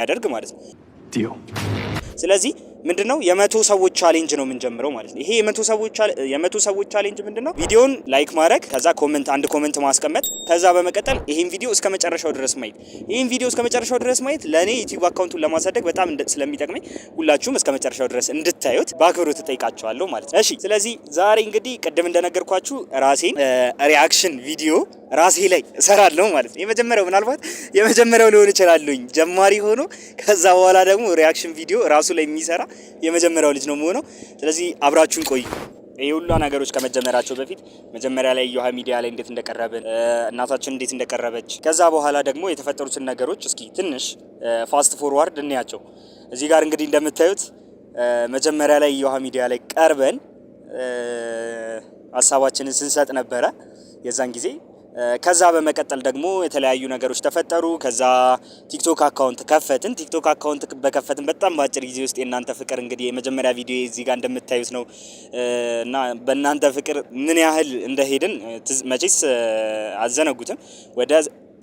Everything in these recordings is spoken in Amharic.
ያደርግ ማለት ነው። ስለዚህ ምንድነው የመቶ ሰዎች ቻሌንጅ ነው የምንጀምረው ማለት ነው። ይሄ የመቶ ሰዎች ቻሌንጅ ምንድነው? ቪዲዮን ላይክ ማድረግ፣ ከዛ አንድ ኮሜንት ማስቀመጥ፣ ከዛ በመቀጠል ይሄን ቪዲዮ እስከ መጨረሻው ድረስ ማየት። ይሄን ቪዲዮ እስከ መጨረሻው ድረስ ማየት ለኔ ዩቲዩብ አካውንቱን ለማሳደግ በጣም ስለሚጠቅመኝ ሁላችሁም እስከ መጨረሻው ድረስ እንድታዩት በአክብሮት እጠይቃችኋለሁ ማለት ነው። እሺ፣ ስለዚህ ዛሬ እንግዲህ ቅድም እንደነገርኳችሁ ራሴን ሪአክሽን ቪዲዮ ራሴ ላይ እሰራለሁ ማለት ነው። ምናልባት የመጀመሪያው ሊሆን ይችላልኝ ጀማሪ ሆኖ ከዛ በኋላ ደግሞ ሪአክሽን ቪዲዮ ራሱ ላይ የሚሰራ የመጀመሪያው ልጅ ነው የምሆነው። ስለዚህ አብራችሁን ቆዩ። ይሄ ሁሉ ነገሮች ከመጀመራቸው በፊት መጀመሪያ ላይ ዮሃ ሚዲያ ላይ እንዴት እንደቀረብን፣ እናታችን እንዴት እንደቀረበች፣ ከዛ በኋላ ደግሞ የተፈጠሩትን ነገሮች እስኪ ትንሽ ፋስት ፎርዋርድ እንያቸው። እዚህ ጋር እንግዲህ እንደምታዩት መጀመሪያ ላይ ዮሃ ሚዲያ ላይ ቀርበን ሀሳባችንን ስንሰጥ ነበረ የዛን ጊዜ። ከዛ በመቀጠል ደግሞ የተለያዩ ነገሮች ተፈጠሩ። ከዛ ቲክቶክ አካውንት ከፈትን። ቲክቶክ አካውንት በከፈትን በጣም በአጭር ጊዜ ውስጥ የእናንተ ፍቅር እንግዲህ የመጀመሪያ ቪዲዮ እዚህ ጋር እንደምታዩት ነው እና በእናንተ ፍቅር ምን ያህል እንደሄድን መቼስ አዘነጉትም። ወደ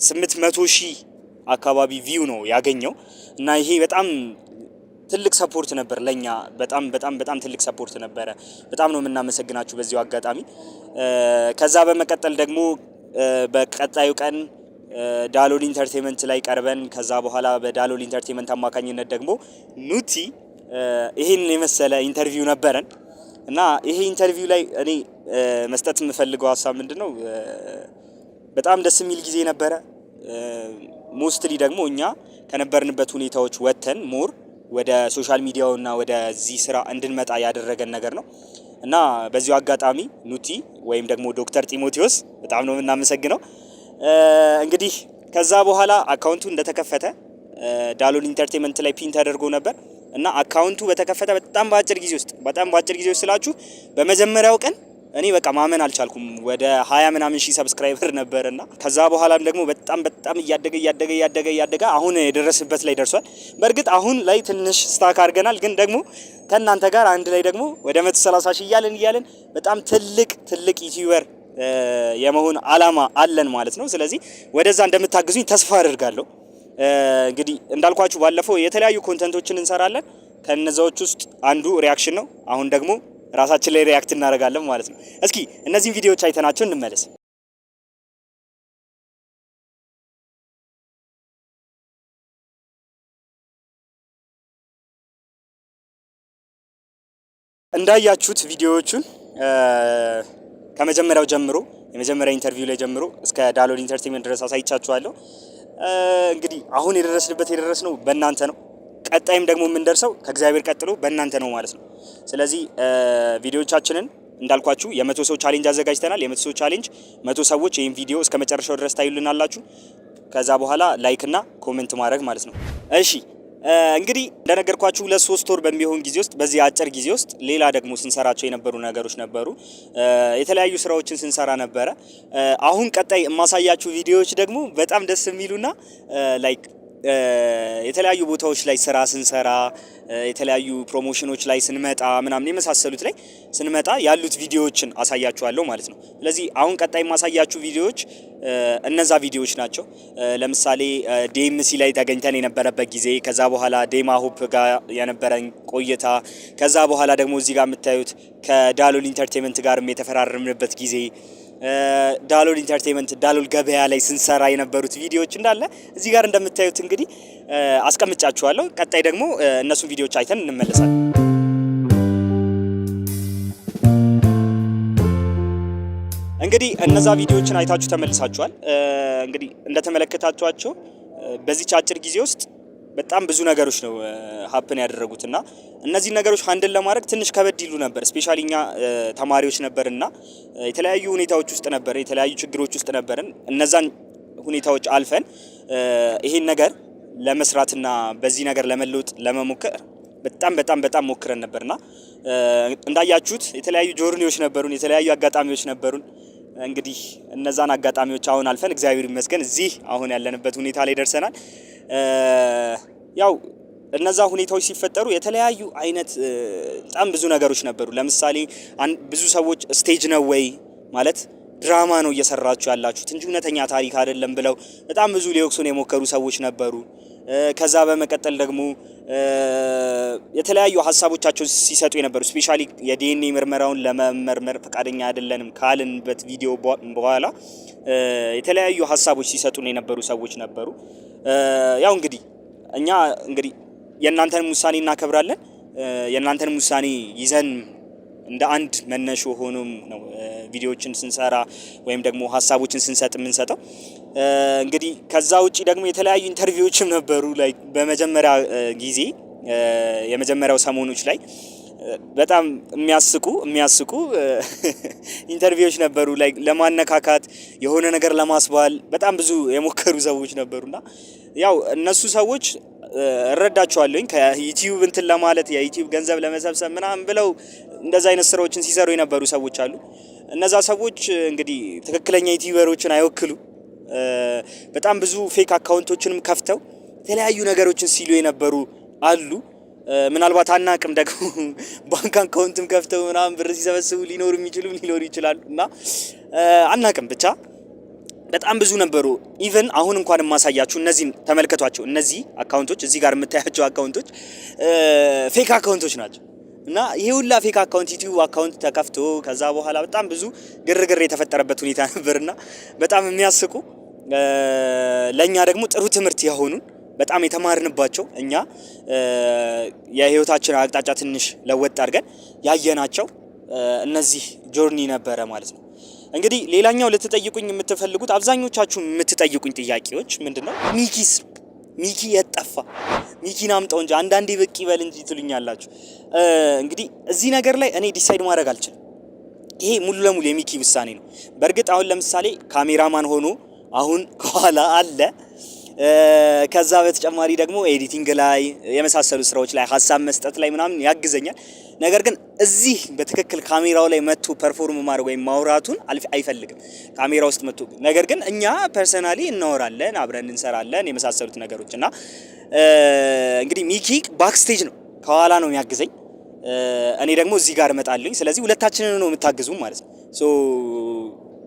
800,000 አካባቢ ቪው ነው ያገኘው እና ይሄ በጣም ትልቅ ሰፖርት ነበር ለኛ። በጣም ትልቅ ሰፖርት ነበረ። በጣም ነው የምናመሰግናችሁ በዚሁ አጋጣሚ። ከዛ በመቀጠል ደግሞ በቀጣዩ ቀን ዳሎል ኢንተርቴይንመንት ላይ ቀርበን ከዛ በኋላ በዳሎል ኢንተርቴይንመንት አማካኝነት ደግሞ ኑቲ ይሄን የመሰለ ኢንተርቪው ነበረን እና ይሄ ኢንተርቪው ላይ እኔ መስጠት የምፈልገው ሀሳብ ምንድነው፣ በጣም ደስ የሚል ጊዜ ነበረ። ሞስትሊ ደግሞ እኛ ከነበርንበት ሁኔታዎች ወጥተን ሞር ወደ ሶሻል ሚዲያውና ወደዚህ ስራ እንድንመጣ ያደረገን ነገር ነው እና በዚሁ አጋጣሚ ኑቲ ወይም ደግሞ ዶክተር ጢሞቴዎስ በጣም ነው የምናመሰግነው። እንግዲህ ከዛ በኋላ አካውንቱ እንደተከፈተ ዳሎል ኢንተርቴይንመንት ላይ ፒን ተደርጎ ነበር እና አካውንቱ በተከፈተ በጣም በአጭር ጊዜ ውስጥ ስላችሁ በመጀመሪያው ቀን እኔ በቃ ማመን አልቻልኩም። ወደ 20 ምናምን ሺህ ሰብስክራይበር ነበርና ከዛ በኋላም ደግሞ በጣም እያደገ አሁን የደረስበት ላይ ደርሷል። በእርግጥ አሁን ላይ ትንሽ ስታክ አድርገናል፣ ግን ደግሞ ከእናንተ ጋር አንድ ላይ ደግሞ ወደ 130 ሺህ እያለን በጣም ትልቅ ዩቲዩበር የመሆን አላማ አለን ማለት ነው። ስለዚህ ወደዛ እንደምታግዙኝ ተስፋ አደርጋለሁ። እንግዲህ እንዳልኳችሁ ባለፈው የተለያዩ ኮንተንቶችን እንሰራለን። ከነዛዎች ውስጥ አንዱ ሪአክሽን ነው። አሁን ደግሞ ራሳችን ላይ ሪአክት እናደርጋለን ማለት ነው። እስኪ እነዚህን ቪዲዮዎች አይተናቸው እንመለስ። እንዳያችሁት ቪዲዮዎቹን ከመጀመሪያው ጀምሮ የመጀመሪያ ኢንተርቪው ላይ ጀምሮ እስከ ዳሎል ኢንተርቴይንመንት ድረስ አሳይቻችኋለሁ። እንግዲህ አሁን የደረስነው በእናንተ ነው። ቀጣይም ደግሞ የምንደርሰው ከእግዚአብሔር ቀጥሎ በእናንተ ነው ማለት ነው። ስለዚህ ቪዲዮዎቻችንን እንዳልኳችሁ የ100 ሰው ቻሌንጅ አዘጋጅተናል። የ100 ሰው ቻሌንጅ 100 ሰዎች ይሄን ቪዲዮ እስከ መጨረሻው ድረስ ታዩልናላችሁ። ከዛ በኋላ ላይክ እና ኮሜንት ማድረግ ማለት ነው። እሺ እንግዲህ እንደነገርኳችሁ 2-3 ወር በሚሆን ጊዜ ውስጥ በዚህ አጭር ጊዜ ውስጥ ሌላ ደግሞ ስንሰራቸው የነበሩ ነገሮች ነበሩ። የተለያዩ ስራዎችን ስንሰራ ነበረ። አሁን ቀጣይ የማሳያችሁ ቪዲዮዎች ደግሞ በጣም ደስ የሚሉና ላይክ የተለያዩ ቦታዎች ላይ ስራ ስንሰራ የተለያዩ ፕሮሞሽኖች ላይ ስንመጣ ምናምን የመሳሰሉት ላይ ስንመጣ ያሉት ቪዲዮዎችን አሳያችኋለሁ ማለት ነው። ስለዚህ አሁን ቀጣይ የማሳያችሁ ቪዲዮዎች እነዛ ቪዲዮዎች ናቸው። ለምሳሌ ዲኤምሲ ላይ ተገኝተን የነበረበት ጊዜ፣ ከዛ በኋላ ዴማ ሆፕ ጋር የነበረን ቆይታ፣ ከዛ በኋላ ደግሞ እዚህ ጋር የምታዩት ከዳሎል ኢንተርቴይንመንት ጋርም የተፈራረምንበት ጊዜ፣ ዳሎል ኢንተርቴይንመንት ዳሎል ገበያ ላይ ስንሰራ የነበሩት ቪዲዮዎች እንዳለ እዚህ ጋር እንደምታዩት እንግዲህ አስቀምጫችኋለሁ። ቀጣይ ደግሞ እነሱን ቪዲዮዎች አይተን እንመለሳለን። እንግዲህ እነዛ ቪዲዮዎችን አይታችሁ ተመልሳችኋል። እንግዲህ እንደተመለከታችኋቸው በዚህ አጭር ጊዜ ውስጥ በጣም ብዙ ነገሮች ነው ሀፕን ያደረጉትና እነዚህ ነገሮች ሃንድል ለማድረግ ትንሽ ከበድ ይሉ ነበር። ስፔሻሊ እኛ ተማሪዎች ነበርና የተለያዩ ሁኔታዎች ውስጥ ነበር፣ የተለያዩ ችግሮች ውስጥ ነበርን። እነዛን ሁኔታዎች አልፈን ይሄን ነገር ለመስራትና በዚህ ነገር ለመለወጥ ለመሞከር በጣም ሞክረን ነበርና እንዳያችሁት የተለያዩ ጆርኒዎች ነበሩን፣ የተለያዩ አጋጣሚዎች ነበሩን። እንግዲህ እነዛን አጋጣሚዎች አሁን አልፈን እግዚአብሔር ይመስገን እዚህ አሁን ያለንበት ሁኔታ ላይ ደርሰናል። ያው እነዛ ሁኔታዎች ሲፈጠሩ የተለያዩ አይነት በጣም ብዙ ነገሮች ነበሩ። ለምሳሌ ብዙ ሰዎች ስቴጅ ነው ወይ ማለት ድራማ ነው እየሰራችሁ ያላችሁት እንጂ እውነተኛ ታሪክ አይደለም ብለው በጣም ብዙ ሊወቅሱን የሞከሩ ሰዎች ነበሩ። ከዛ በመቀጠል ደግሞ የተለያዩ ሀሳቦቻቸውን ሲሰጡ የነበሩ ስፔሻሊ የዲኤንኤ ምርመራውን ለመመርመር ፈቃደኛ አይደለንም ካልንበት ቪዲዮ በኋላ የተለያዩ ሀሳቦች ሲሰጡን የነበሩ ሰዎች ነበሩ። ያው እንግዲህ እኛ እንግዲህ የእናንተንም ውሳኔ እናከብራለን። የእናንተንም ውሳኔ ይዘን እንደ አንድ መነሾ ሆኖም ነው ቪዲዮዎችን ስንሰራ ወይም ደግሞ ሀሳቦችን ስንሰጥ የምንሰጠው። እንግዲህ ከዛ ውጪ ደግሞ የተለያዩ ኢንተርቪዎችም ነበሩ ላይ በመጀመሪያ ጊዜ የመጀመሪያው ሰሞኖች ላይ በጣም የሚያስቁ ኢንተርቪዎች ነበሩ ላይ ለማነካካት የሆነ ነገር ለማስባል በጣም ብዙ የሞከሩ ሰዎች ነበሩና ያው እነሱ ሰዎች እረዳቸዋለሁኝ ከዩቲዩብ እንትን ለማለት የዩቲዩብ ገንዘብ ለመሰብሰብ ምናምን ብለው እንደዛ አይነት ስራዎችን ሲሰሩ የነበሩ ሰዎች አሉ። እነዛ ሰዎች እንግዲህ ትክክለኛ ዩቲዩበሮችን አይወክሉ። በጣም ብዙ ፌክ አካውንቶችንም ከፍተው የተለያዩ ነገሮችን ሲሉ የነበሩ አሉ። ምናልባት አናቅም ደግሞ ባንክ አካውንትም ከፍተው ምናምን ብር ሲሰበስቡ ሊኖሩ ይችላሉ እና አናቅም ብቻ በጣም ብዙ ነበሩ። ኢቭን አሁን እንኳን የማሳያችሁ እነዚህን ተመልከቷቸው። እነዚህ አካውንቶች እዚህ ጋር የምታያቸው አካውንቶች ፌክ አካውንቶች ናቸው እና ይሄ ሁላ ፌክ አካውንት ዩቲዩብ አካውንት ተከፍቶ ከዛ በኋላ በጣም ብዙ ግርግር የተፈጠረበት ሁኔታ ነበርና በጣም የሚያስቁ ለኛ ደግሞ ጥሩ ትምህርት የሆኑን በጣም የተማርንባቸው እኛ የህይወታችን አቅጣጫ ትንሽ ለወጥ አድርገን ያየናቸው እነዚህ ጆርኒ ነበረ ማለት ነው። እንግዲህ ሌላኛው ልትጠይቁኝ የምትፈልጉት አብዛኞቻችሁ የምትጠይቁኝ ጥያቄዎች ምንድነው? ሚኪ የጠፋ ሚኪን አምጣው እንጂ አንዳንዴ ብቅ ይበል እንጂ ትሉኛላችሁ። እንግዲህ እዚህ ነገር ላይ እኔ ዲሳይድ ማድረግ አልችልም። ይሄ ሙሉ ለሙሉ የሚኪ ውሳኔ ነው። በእርግጥ አሁን ለምሳሌ ካሜራማን ሆኖ አሁን ከኋላ አለ። ከዛ በተጨማሪ ደግሞ ኤዲቲንግ ላይ የመሳሰሉ ስራዎች ላይ ሀሳብ መስጠት ላይ ምናምን ያግዘኛል። ነገር ግን እዚህ በትክክል ካሜራው ላይ መጥቶ ፐርፎርም ማድረግ ወይም ማውራቱን አይፈልግም ካሜራ ውስጥ መጥቶ። ነገር ግን እኛ ፐርሰናሊ እናወራለን፣ አብረን እንሰራለን የመሳሰሉት ነገሮች እና እንግዲህ ሚኪ ባክስቴጅ ነው ከኋላ ነው የሚያግዘኝ። እኔ ደግሞ እዚህ ጋር እመጣለሁ። ስለዚህ ሁለታችንን ነው የምታግዙ ማለት ነው።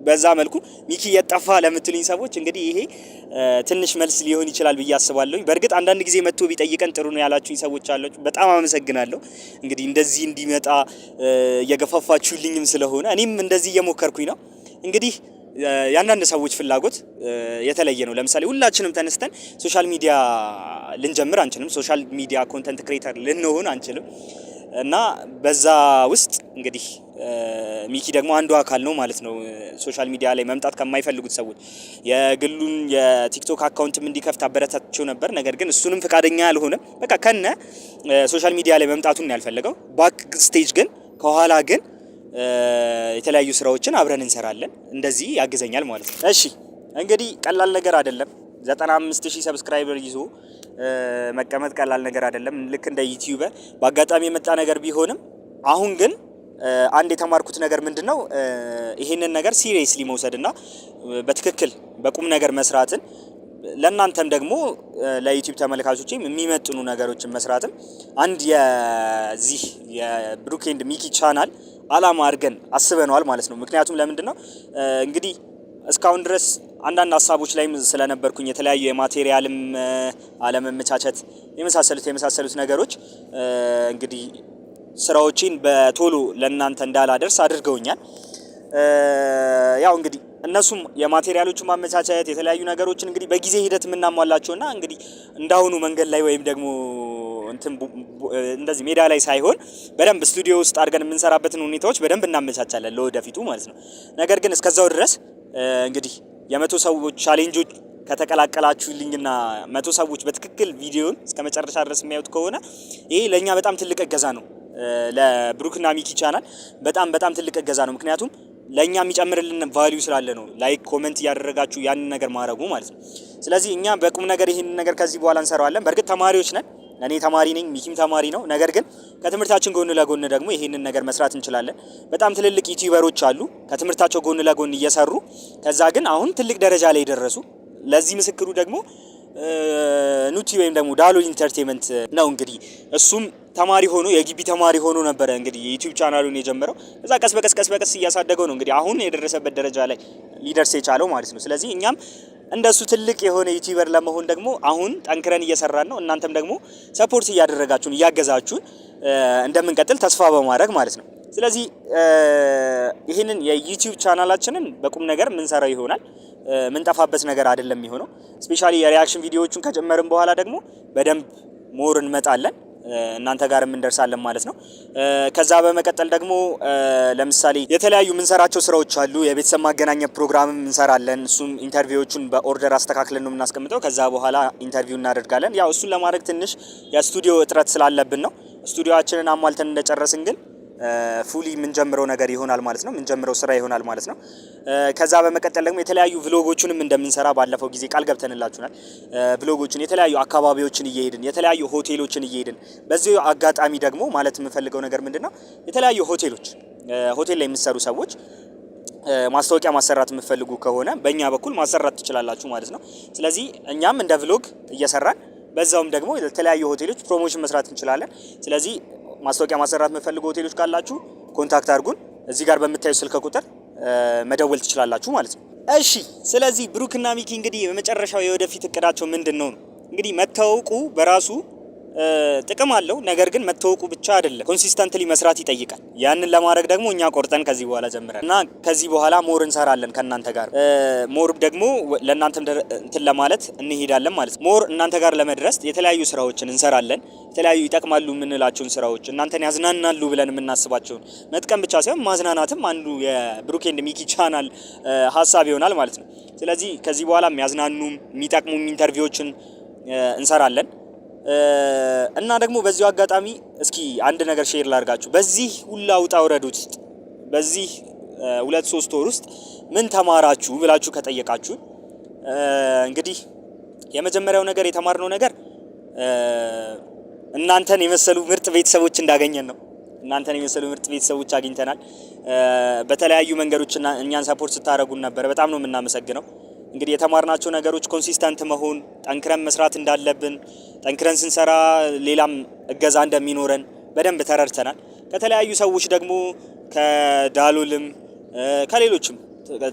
በዛ መልኩ ሚኪ የጠፋ ለምትሉኝ ሰዎች እንግዲህ ይሄ ትንሽ መልስ ሊሆን ይችላል ብዬ አስባለሁ። በእርግጥ አንዳንድ ጊዜ መጥቶ ቢጠይቀን ጥሩ ነው ያላችሁኝ ሰዎች አላችሁ። በጣም አመሰግናለሁ። እንግዲህ እንደዚህ እንዲመጣ እየገፋፋችሁልኝም ስለሆነ እኔም እንደዚህ እየሞከርኩኝ ነው። እንግዲህ የአንዳንድ ሰዎች ፍላጎት የተለየ ነው። ለምሳሌ ሁላችንም ተነስተን ሶሻል ሚዲያ ልንጀምር አንችልም። ሶሻል ሚዲያ ኮንተንት ክሬተር ልንሆን አንችልም እና በዛ ውስጥ እንግዲህ ሚኪ ደግሞ አንዱ አካል ነው ማለት ነው። ሶሻል ሚዲያ ላይ መምጣት ከማይፈልጉት ሰዎች የግሉን የቲክቶክ አካውንትም እንዲከፍት አበረታቸው ነበር። ነገር ግን እሱንም ፈቃደኛ ያልሆነ በቃ ከነ ሶሻል ሚዲያ ላይ መምጣቱን ነው ያልፈለገው። ባክ ስቴጅ ግን ከኋላ ግን የተለያዩ ስራዎችን አብረን እንሰራለን። እንደዚህ ያግዘኛል ማለት ነው። እሺ እንግዲህ ቀላል ነገር አይደለም። 95000 ሰብስክራይበር ይዞ መቀመጥ ቀላል ነገር አይደለም። ልክ እንደ ዩቲዩበር በአጋጣሚ የመጣ ነገር ቢሆንም አሁን ግን አንድ የተማርኩት ነገር ምንድነው ይሄንን ነገር ሲሪየስሊ መውሰድና በትክክል በቁም ነገር መስራትን ለእናንተም ደግሞ ለዩቲዩብ ተመልካቾችም የሚመጥኑ ነገሮችን መስራትም አንድ የዚህ የብሩክ ኤንድ ሚኪ ቻናል አላማ አድርገን አስበነዋል ማለት ነው። ምክንያቱም ለምንድነው እንግዲህ እስካሁን ድረስ አንዳንድ ሀሳቦች ላይም ስለነበርኩኝ የተለያዩ የማቴሪያልም አለመመቻቸት የመሳሰሉት ነገሮች እንግዲህ ስራዎችን በቶሎ ለእናንተ እንዳላደርስ አድርገውኛል። ያው እንግዲህ እነሱም የማቴሪያሎቹ ማመቻቸት የተለያዩ ነገሮችን እንግዲህ በጊዜ ሂደት የምናሟላቸውና እንግዲህ እንዳሁኑ መንገድ ላይ ወይም ደግሞ እንደዚህ ሜዳ ላይ ሳይሆን በደንብ ስቱዲዮ ውስጥ አድርገን የምንሰራበትን ሁኔታዎች በደንብ እናመቻቻለን ለወደፊቱ ማለት ነው። ነገር ግን እስከዛው ድረስ እንግዲህ የ100 ሰዎች ቻሌንጆች ከተቀላቀላችሁልኝና 100 ሰዎች በትክክል ቪዲዮን እስከመጨረሻ ድረስ የሚያዩት ከሆነ ይሄ ለኛ በጣም ትልቅ እገዛ ነው። ለብሩክና ሚኪ ቻናል በጣም ትልቅ እገዛ ነው። ምክንያቱም ለኛ የሚጨምርልን ቫልዩ ስላለ ነው። ላይክ ኮሜንት እያደረጋችሁ ያንን ነገር ማድረጉ ማለት ነው። ስለዚህ እኛ በቁም ነገር ይሄንን ነገር ከዚህ በኋላ እንሰራዋለን። በእርግጥ ተማሪዎች ነን። እኔ ተማሪ ነኝ፣ ሚኪም ተማሪ ነው። ነገር ግን ከትምህርታችን ጎን ለጎን ደግሞ ይሄንን ነገር መስራት እንችላለን። በጣም ትልልቅ ዩቲዩበሮች አሉ ከትምህርታቸው ጎን ለጎን እየሰሩ ከዛ ግን አሁን ትልቅ ደረጃ ላይ ደረሱ። ለዚህ ምስክሩ ደግሞ ኑቲ ወይም ደግሞ ዳሎ ኢንተርቴይንመንት ነው። እንግዲህ እሱም ተማሪ ሆኖ የግቢ ተማሪ ሆኖ ነበር እንግዲህ የዩቲዩብ ቻናሉን የጀመረው። እዛ ቀስ በቀስ እያሳደገው ነው እንግዲህ አሁን የደረሰበት ደረጃ ላይ ሊደርስ የቻለው ማለት ነው። ስለዚህ እኛም እንደሱ ትልቅ የሆነ ዩቲዩበር ለመሆን ደግሞ አሁን ጠንክረን እየሰራን ነው። እናንተም ደግሞ ሰፖርት እያደረጋችሁን እያገዛችሁን እንደምንቀጥል ተስፋ በማድረግ ማለት ነው። ስለዚህ ይህንን የዩቲዩብ ቻናላችንን በቁም ነገር ምንሰራው ይሆናል። ምንጠፋበት ነገር አይደለም የሚሆነው። ስፔሻሊ የሪአክሽን ቪዲዮዎችን ከጀመርን በኋላ ደግሞ በደንብ ሞር እንመጣለን፣ እናንተ ጋርም እንደርሳለን ማለት ነው። ከዛ በመቀጠል ደግሞ ለምሳሌ የተለያዩ ምንሰራቸው ስራዎች አሉ። የቤተሰብ ማገናኘት ፕሮግራምም እንሰራለን። እሱም ኢንተርቪዎቹን በኦርደር አስተካክለን ነው የምናስቀምጠው። ከዛ በኋላ ኢንተርቪው እናደርጋለን። ያው እሱን ለማድረግ ትንሽ የስቱዲዮ እጥረት ስላለብን ነው። ስቱዲዮአችንን አሟልተን እንደጨረስን ግን ፉሊ የምንጀምረው ነገር ይሆናል ማለት ነው። የምንጀምረው ስራ ይሆናል ማለት ነው። ከዛ በመቀጠል ደግሞ የተለያዩ ቭሎጎችንም እንደምንሰራ ባለፈው ጊዜ ቃል ገብተንላችኋል። ቭሎጎችን የተለያዩ አካባቢዎችን እየሄድን የተለያዩ ሆቴሎችን እየሄድን በዚህ አጋጣሚ ደግሞ ማለት የምፈልገው ነገር ምንድነው የተለያዩ ሆቴል ላይ የሚሰሩ ሰዎች ማስታወቂያ ማሰራት የምትፈልጉ ከሆነ በእኛ በኩል ማሰራት ትችላላችሁ ማለት ነው። ስለዚህ እኛም እንደ ቭሎግ እየሰራን በዛውም ደግሞ የተለያዩ ሆቴሎች ፕሮሞሽን መስራት እንችላለን። ስለዚህ ማስታወቂያ ማሰራት የምትፈልጉ ሆቴሎች ካላችሁ ኮንታክት አድርጉን። እዚህ ጋር በምታዩ ስልክ ቁጥር መደወል ትችላላችሁ ማለት ነው። እሺ፣ ስለዚህ ብሩክና ሚኪ እንግዲህ የመጨረሻው የወደፊት እቅዳቸው ምንድነው? እንግዲህ መታወቁ በራሱ ጥቅም አለው። ነገር ግን መታወቁ ብቻ አይደለም፣ ኮንሲስተንትሊ መስራት ይጠይቃል። ያንን ለማድረግ ደግሞ እኛ ቆርጠን ከዚህ በኋላ ጀምረን እና ከዚህ በኋላ ሞር እንሰራለን ከእናንተ ጋር ሞር ደግሞ ለእናንተ እንትን ለማለት እንሄዳለን ማለት ነው። ሞር እናንተ ጋር ለመድረስ የተለያዩ ስራዎችን እንሰራለን። የተለያዩ ይጠቅማሉ የምንላቸውን ስራዎች እናንተን ያዝናናሉ ብለን የምናስባቸውን መጥቀም ብቻ ሳይሆን ማዝናናትም አንዱ የብሩክ ኤንድ ሚኪ ቻናል ሀሳብ ይሆናል ማለት ነው። ስለዚህ ከዚህ በኋላ የሚያዝናኑም የሚጠቅሙም ኢንተርቪዎችን እንሰራለን። እና ደግሞ በዚሁ አጋጣሚ እስኪ አንድ ነገር ሼር ላድርጋችሁ። በዚህ ሁላ ውጣ ውረድ ውስጥ በዚህ 2-3 ወር ውስጥ ምን ተማራችሁ ብላችሁ ከጠየቃችሁ እንግዲህ የመጀመሪያው ነገር የተማርነው ነገር እናንተን የመሰሉ ምርጥ ቤተሰቦች እንዳገኘን ነው። እናንተን የመሰሉ ምርጥ ቤተሰቦች አግኝተናል። በተለያዩ መንገዶች እኛን ሰፖርት ስታደርጉን ነበር። በጣም ነው የምናመሰግነው። እንግዲህ የተማርናቸው ነገሮች ኮንሲስተንት መሆን፣ ጠንክረን መስራት እንዳለብን፣ ጠንክረን ስንሰራ ሌላም እገዛ እንደሚኖረን በደንብ ተረድተናል። ከተለያዩ ሰዎች ደግሞ ከዳሉልም ከሌሎችም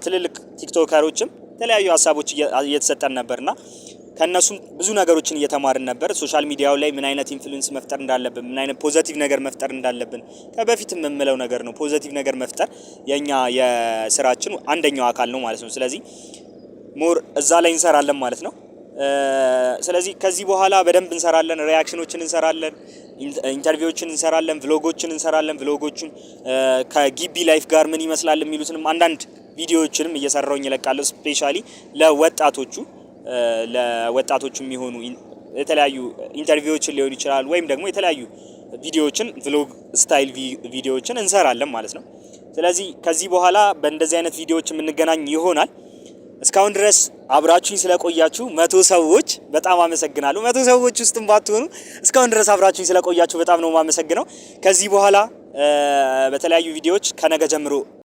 ትልልቅ ቲክቶከሮችም የተለያዩ ሀሳቦች እየተሰጠን ነበርና ከነሱም ብዙ ነገሮችን እየተማርን ነበር። ሶሻል ሚዲያው ላይ ምን አይነት ኢንፍሉዌንስ መፍጠር እንዳለብን፣ ምን አይነት ፖዚቲቭ ነገር መፍጠር እንዳለብን ከበፊት የምንለው ነገር ነው። ፖዚቲቭ ነገር መፍጠር የኛ የስራችን አንደኛው አካል ነው ማለት ነው። ስለዚህ ሞር እዛ ላይ እንሰራለን ማለት ነው። ስለዚህ ከዚህ በኋላ በደንብ እንሰራለን፣ ሪአክሽኖችን እንሰራለን፣ ኢንተርቪዎችን እንሰራለን፣ ቭሎጎችን እንሰራለን። ቭሎጎችን ከጊቢ ላይፍ ጋር ምን ይመስላል የሚሉትንም አንዳንድ ቪዲዮዎችንም እየሰራውኝ እለቃለሁ። ስፔሻሊ ለወጣቶቹ የሚሆኑ የተለያዩ ኢንተርቪዎችን ሊሆን ይችላል ወይም ደግሞ የተለያዩ ቪዲዮዎችን ቭሎግ ስታይል ቪዲዮዎችን እንሰራለን ማለት ነው። ስለዚህ ከዚህ በኋላ በእንደዚህ አይነት ቪዲዮዎች የምንገናኝ ይሆናል። እስካሁን ድረስ አብራችሁኝ ስለቆያችሁ 100 ሰዎች በጣም አመሰግናለሁ። 100 ሰዎች ውስጥም ባትሆኑ እስካሁን ድረስ አብራችሁኝ ስለቆያችሁ በጣም ነው የማመሰግነው። ከዚህ በኋላ በተለያዩ ቪዲዮዎች ከነገ ጀምሮ